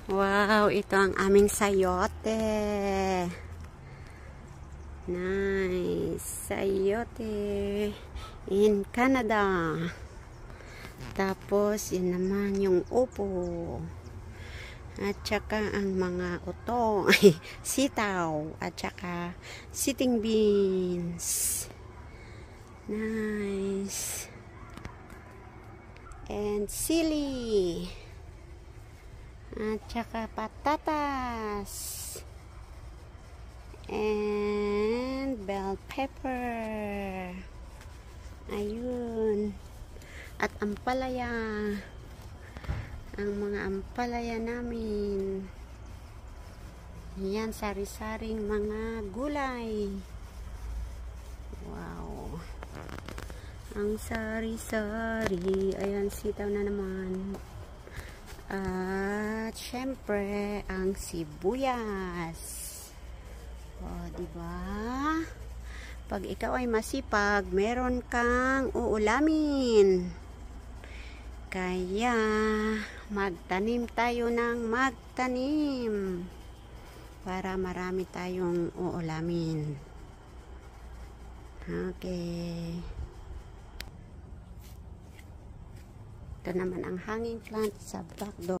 Wow, ito ang aming sayote. Nice. Sayote in Canada. Tapos, yun naman yung upo. At saka ang mga utong, sitaw. At saka sitting beans. Nice. And sili. At saka patatas. And bell pepper. Ayun. At ampalaya. Ang mga ampalaya namin. Yan, sari-saring mga gulay. Wow. Ang sari-sari. Ayan, sitaw na naman. At syempre, ang sibuyas. O, diba? Pag ikaw ay masipag, meron kang uulamin. Kaya, magtanim tayo ng magtanim. Para marami tayong uulamin. Okay. Ito naman ang hanging plant sa back door.